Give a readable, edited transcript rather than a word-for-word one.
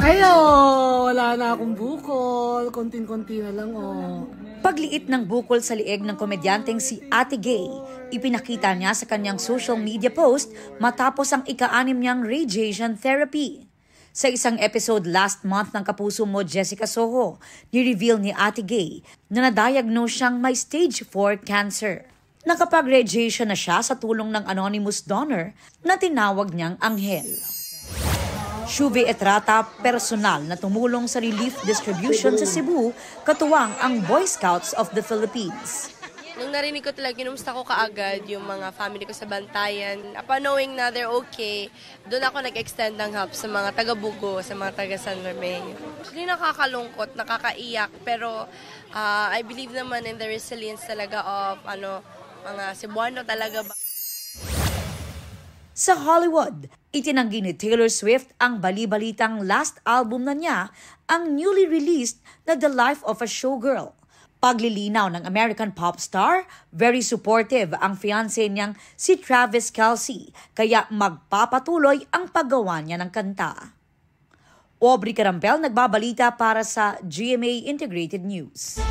Hayo! Wala na akong bukol. Konting-konti na lang, oh. Pagliit ng bukol sa lieg ng komedyanteng si Ate Gay, ipinakita niya sa kanyang social media post matapos ang ika-6 niyang radiation therapy. Sa isang episode last month ng Kapuso Mo Jessica Soho, ni-reveal ni Ate Gay na na-diagnose siyang may stage 4 cancer. Nakapag-radiation na siya sa tulong ng anonymous donor na tinawag niyang Anghel. Shuve Etrata, personal na tumulong sa relief distribution sa Cebu, katuwang ang Boy Scouts of the Philippines. Nung narinig ko talaga, kinumusta ko kaagad yung mga family ko sa Bantayan. Upon knowing na they're okay, doon ako nag-extend ng help sa mga taga-Bugo, sa mga taga-San Romeo. Actually, nakakalungkot, nakakaiyak, pero I believe naman in the resilience talaga of mga Cebuano talaga. Sa Hollywood, itinanggi ni Taylor Swift ang bali-balitang last album na niya, ang newly released na The Life of a Showgirl. Paglilinaw ng American pop star, very supportive ang fiancé niyang si Travis Kelce, kaya magpapatuloy ang paggawa niya ng kanta. Aubrey Carampel nagbabalita para sa GMA Integrated News.